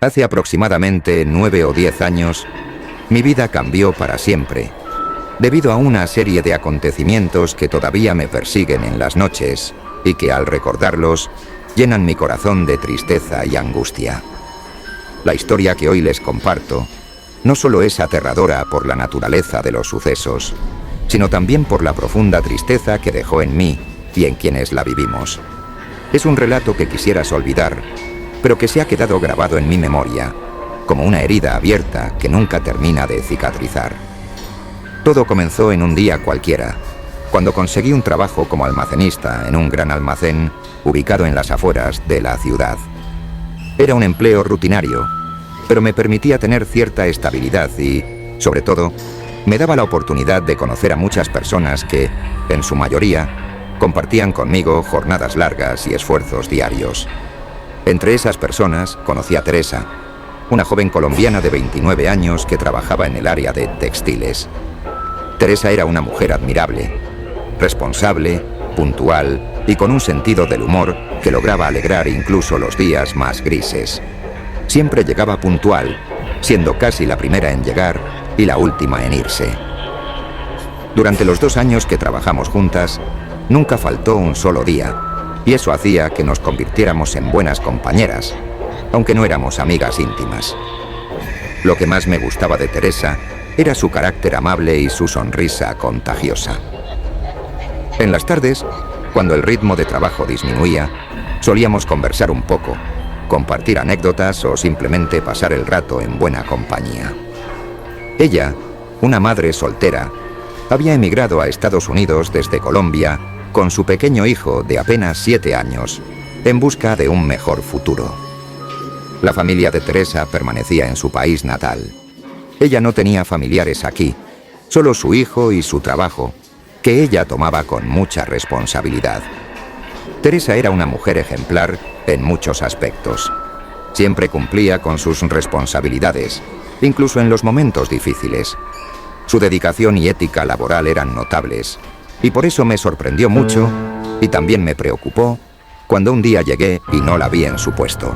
Hace aproximadamente 9 o 10 años, mi vida cambió para siempre, debido a una serie de acontecimientos que todavía me persiguen en las noches y que al recordarlos llenan mi corazón de tristeza y angustia. La historia que hoy les comparto no solo es aterradora por la naturaleza de los sucesos, sino también por la profunda tristeza que dejó en mí y en quienes la vivimos. Es un relato que quisieras olvidar, pero que se ha quedado grabado en mi memoria, como una herida abierta que nunca termina de cicatrizar. Todo comenzó en un día cualquiera, cuando conseguí un trabajo como almacenista en un gran almacén ubicado en las afueras de la ciudad. Era un empleo rutinario, pero me permitía tener cierta estabilidad y, sobre todo, me daba la oportunidad de conocer a muchas personas que, en su mayoría, compartían conmigo jornadas largas y esfuerzos diarios. Entre esas personas conocí a Teresa, una joven colombiana de 29 años que trabajaba en el área de textiles. Teresa era una mujer admirable, responsable, puntual y con un sentido del humor que lograba alegrar incluso los días más grises. Siempre llegaba puntual, siendo casi la primera en llegar y la última en irse. Durante los 2 años que trabajamos juntas, nunca faltó un solo día, y eso hacía que nos convirtiéramos en buenas compañeras, aunque no éramos amigas íntimas. Lo que más me gustaba de Teresa era su carácter amable y su sonrisa contagiosa. En las tardes, cuando el ritmo de trabajo disminuía, solíamos conversar un poco, compartir anécdotas o simplemente pasar el rato en buena compañía. Ella, una madre soltera, había emigrado a Estados Unidos desde Colombia con su pequeño hijo de apenas 7 años, en busca de un mejor futuro. La familia de Teresa permanecía en su país natal. Ella no tenía familiares aquí, solo su hijo y su trabajo, que ella tomaba con mucha responsabilidad. Teresa era una mujer ejemplar en muchos aspectos. Siempre cumplía con sus responsabilidades, incluso en los momentos difíciles. Su dedicación y ética laboral eran notables, y por eso me sorprendió mucho y también me preocupó cuando un día llegué y no la vi en su puesto.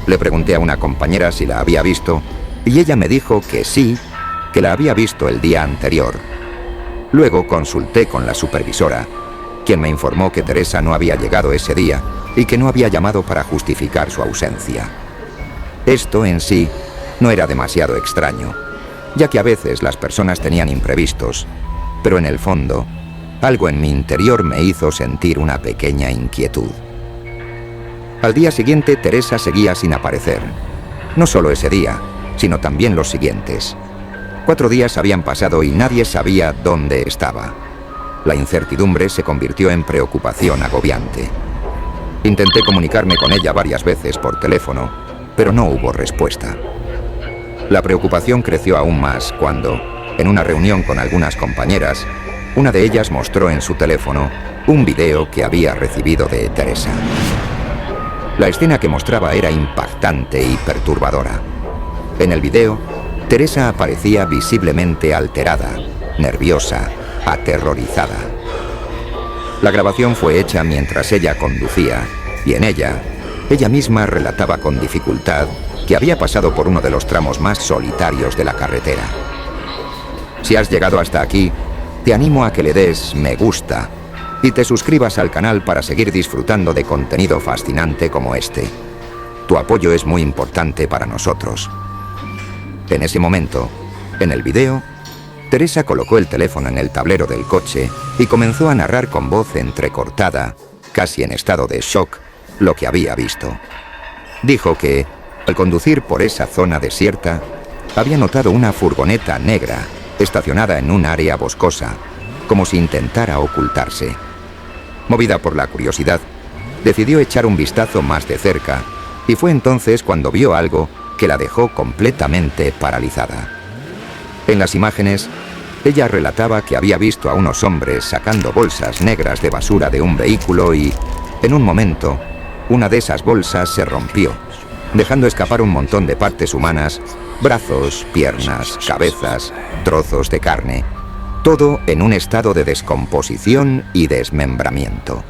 Le pregunté a una compañera si la había visto y ella me dijo que sí, que la había visto el día anterior. Luego consulté con la supervisora, quien me informó que Teresa no había llegado ese día y que no había llamado para justificar su ausencia. Esto en sí no era demasiado extraño, ya que a veces las personas tenían imprevistos, pero en el fondo, algo en mi interior me hizo sentir una pequeña inquietud. Al día siguiente, Teresa seguía sin aparecer. No solo ese día, sino también los siguientes. 4 días habían pasado y nadie sabía dónde estaba. La incertidumbre se convirtió en preocupación agobiante. Intenté comunicarme con ella varias veces por teléfono, pero no hubo respuesta. La preocupación creció aún más cuando, en una reunión con algunas compañeras, una de ellas mostró en su teléfono un video que había recibido de Teresa. La escena que mostraba era impactante y perturbadora. En el video, Teresa aparecía visiblemente alterada, nerviosa, aterrorizada. La grabación fue hecha mientras ella conducía, y en ella misma relataba con dificultad que había pasado por uno de los tramos más solitarios de la carretera. Si has llegado hasta aquí, te animo a que le des me gusta y te suscribas al canal para seguir disfrutando de contenido fascinante como este. Tu apoyo es muy importante para nosotros. En ese momento, en el video, Teresa colocó el teléfono en el tablero del coche y comenzó a narrar con voz entrecortada, casi en estado de shock, lo que había visto. Dijo que, al conducir por esa zona desierta, había notado una furgoneta negra estacionada en un área boscosa, como si intentara ocultarse. Movida por la curiosidad, decidió echar un vistazo más de cerca y fue entonces cuando vio algo que la dejó completamente paralizada. En las imágenes, ella relataba que había visto a unos hombres sacando bolsas negras de basura de un vehículo y, en un momento, una de esas bolsas se rompió, dejando escapar un montón de partes humanas, brazos, piernas, cabezas, trozos de carne, todo en un estado de descomposición y desmembramiento.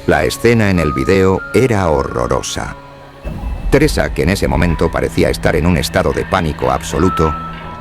La escena en el video era horrorosa. Teresa, que en ese momento parecía estar en un estado de pánico absoluto,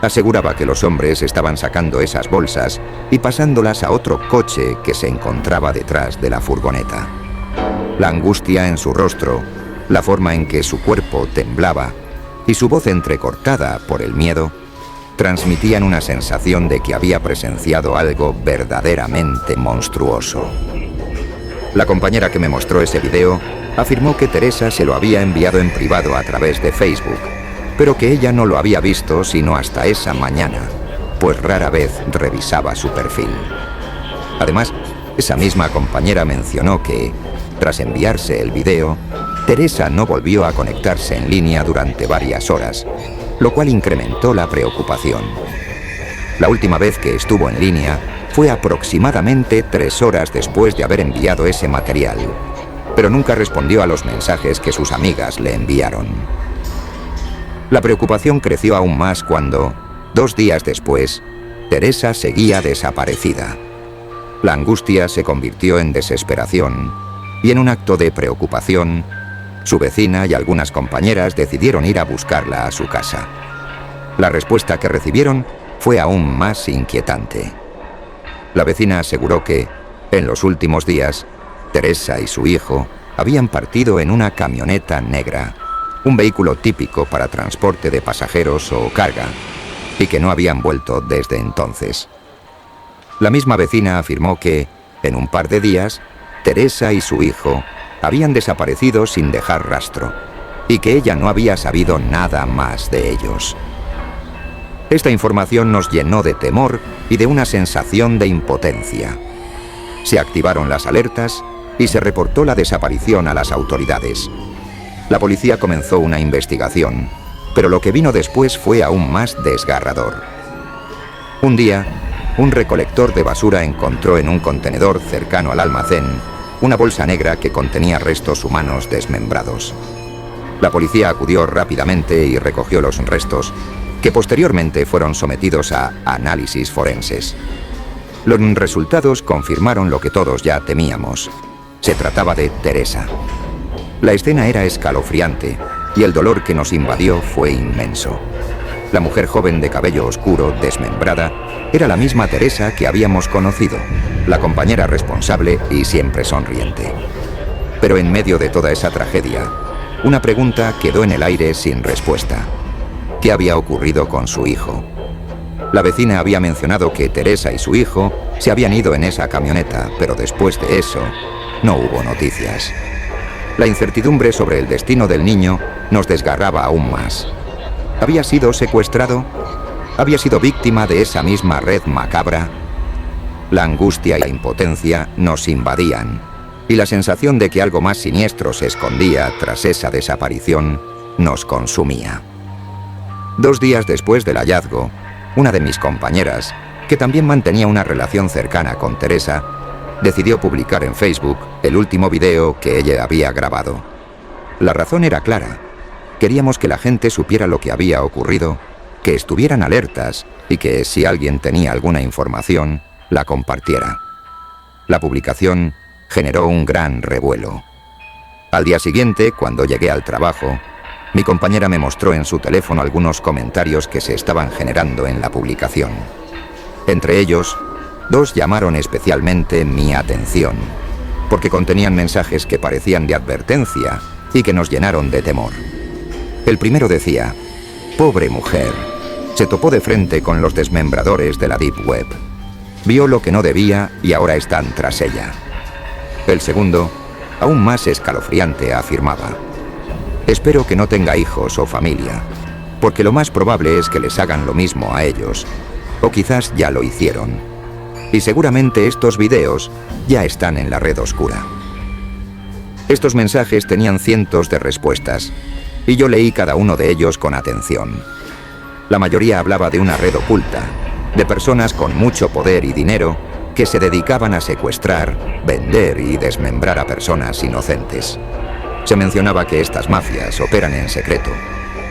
aseguraba que los hombres estaban sacando esas bolsas y pasándolas a otro coche que se encontraba detrás de la furgoneta. La angustia en su rostro, la forma en que su cuerpo temblaba y su voz entrecortada por el miedo, transmitían una sensación de que había presenciado algo verdaderamente monstruoso. La compañera que me mostró ese video afirmó que Teresa se lo había enviado en privado a través de Facebook, pero que ella no lo había visto sino hasta esa mañana, pues rara vez revisaba su perfil. Además, esa misma compañera mencionó que, tras enviarse el video, Teresa no volvió a conectarse en línea durante varias horas, lo cual incrementó la preocupación. La última vez que estuvo en línea fue aproximadamente 3 horas después de haber enviado ese material, pero nunca respondió a los mensajes que sus amigas le enviaron. La preocupación creció aún más cuando, 2 días después, Teresa seguía desaparecida. La angustia se convirtió en desesperación y en un acto de preocupación, su vecina y algunas compañeras decidieron ir a buscarla a su casa. La respuesta que recibieron fue aún más inquietante. La vecina aseguró que, en los últimos días, Teresa y su hijo habían partido en una camioneta negra, un vehículo típico para transporte de pasajeros o carga, y que no habían vuelto desde entonces. La misma vecina afirmó que, en un par de días, Teresa y su hijo habían desaparecido sin dejar rastro, y que ella no había sabido nada más de ellos. Esta información nos llenó de temor y de una sensación de impotencia. Se activaron las alertas y se reportó la desaparición a las autoridades. La policía comenzó una investigación, pero lo que vino después fue aún más desgarrador. Un día, un recolector de basura encontró en un contenedor cercano al almacén una bolsa negra que contenía restos humanos desmembrados. La policía acudió rápidamente y recogió los restos, que posteriormente fueron sometidos a análisis forenses. Los resultados confirmaron lo que todos ya temíamos. Se trataba de Teresa. La escena era escalofriante y el dolor que nos invadió fue inmenso. La mujer joven de cabello oscuro, desmembrada, era la misma Teresa que habíamos conocido, la compañera responsable y siempre sonriente. Pero en medio de toda esa tragedia, una pregunta quedó en el aire sin respuesta. ¿Qué había ocurrido con su hijo? La vecina había mencionado que Teresa y su hijo se habían ido en esa camioneta, pero después de eso, no hubo noticias. La incertidumbre sobre el destino del niño nos desgarraba aún más. ¿Había sido secuestrado? ¿Había sido víctima de esa misma red macabra? La angustia y la impotencia nos invadían, y la sensación de que algo más siniestro se escondía tras esa desaparición nos consumía. 2 días después del hallazgo, una de mis compañeras, que también mantenía una relación cercana con Teresa, decidió publicar en Facebook el último video que ella había grabado. La razón era clara. Queríamos que la gente supiera lo que había ocurrido, que estuvieran alertas y que, si alguien tenía alguna información, la compartiera. La publicación generó un gran revuelo. Al día siguiente, cuando llegué al trabajo, mi compañera me mostró en su teléfono algunos comentarios que se estaban generando en la publicación. Entre ellos, 2 llamaron especialmente mi atención, porque contenían mensajes que parecían de advertencia y que nos llenaron de temor. El primero decía: «Pobre mujer, se topó de frente con los desmembradores de la Deep Web. Vio lo que no debía y ahora están tras ella». El segundo, aún más escalofriante, afirmaba: «Espero que no tenga hijos o familia, porque lo más probable es que les hagan lo mismo a ellos, o quizás ya lo hicieron. Y seguramente estos videos ya están en la red oscura». Estos mensajes tenían cientos de respuestas, y yo leí cada uno de ellos con atención. La mayoría hablaba de una red oculta, de personas con mucho poder y dinero que se dedicaban a secuestrar, vender y desmembrar a personas inocentes. Se mencionaba que estas mafias operan en secreto,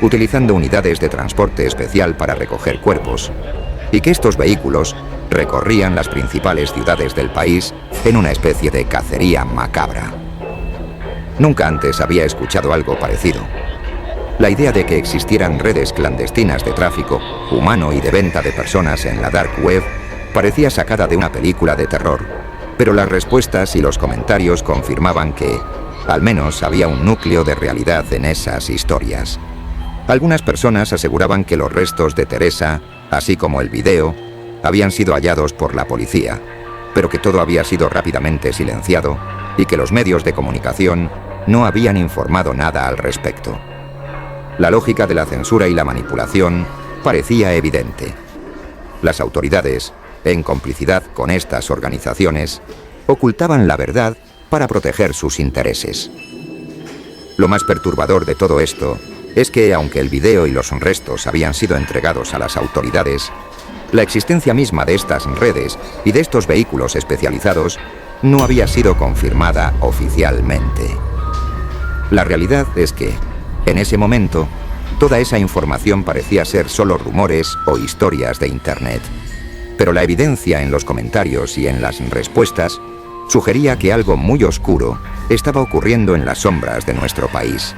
utilizando unidades de transporte especial para recoger cuerpos, y que estos vehículos recorrían las principales ciudades del país en una especie de cacería macabra. Nunca antes había escuchado algo parecido, La idea de que existieran redes clandestinas de tráfico humano y de venta de personas en la dark web parecía sacada de una película de terror, pero las respuestas y los comentarios confirmaban que, al menos, había un núcleo de realidad en esas historias. Algunas personas aseguraban que los restos de Teresa, así como el video, habían sido hallados por la policía, pero que todo había sido rápidamente silenciado y que los medios de comunicación no habían informado nada al respecto. La lógica de la censura y la manipulación parecía evidente. Las autoridades, en complicidad con estas organizaciones, ocultaban la verdad para proteger sus intereses. Lo más perturbador de todo esto es que, aunque el video y los restos habían sido entregados a las autoridades, la existencia misma de estas redes y de estos vehículos especializados no había sido confirmada oficialmente. La realidad es que, en ese momento, toda esa información parecía ser solo rumores o historias de Internet. Pero la evidencia en los comentarios y en las respuestas sugería que algo muy oscuro estaba ocurriendo en las sombras de nuestro país.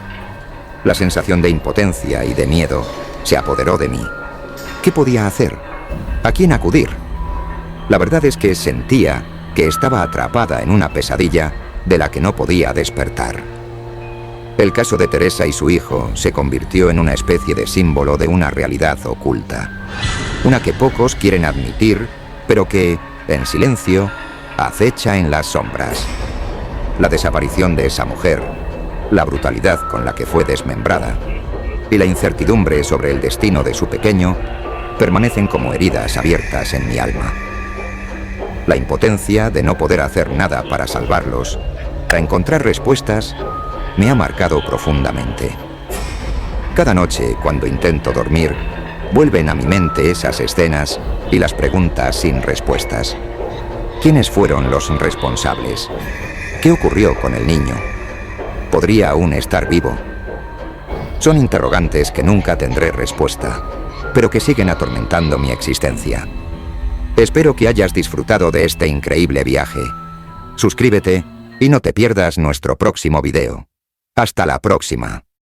La sensación de impotencia y de miedo se apoderó de mí. ¿Qué podía hacer? ¿A quién acudir? La verdad es que sentía que estaba atrapada en una pesadilla de la que no podía despertar. El caso de Teresa y su hijo se convirtió en una especie de símbolo de una realidad oculta, una que pocos quieren admitir, pero que, en silencio, acecha en las sombras. La desaparición de esa mujer, la brutalidad con la que fue desmembrada y la incertidumbre sobre el destino de su pequeño permanecen como heridas abiertas en mi alma. La impotencia de no poder hacer nada para salvarlos, para encontrar respuestas, me ha marcado profundamente. Cada noche, cuando intento dormir, vuelven a mi mente esas escenas y las preguntas sin respuestas. ¿Quiénes fueron los responsables? ¿Qué ocurrió con el niño? ¿Podría aún estar vivo? Son interrogantes que nunca tendré respuesta, pero que siguen atormentando mi existencia. Espero que hayas disfrutado de este increíble viaje. Suscríbete y no te pierdas nuestro próximo video. Hasta la próxima.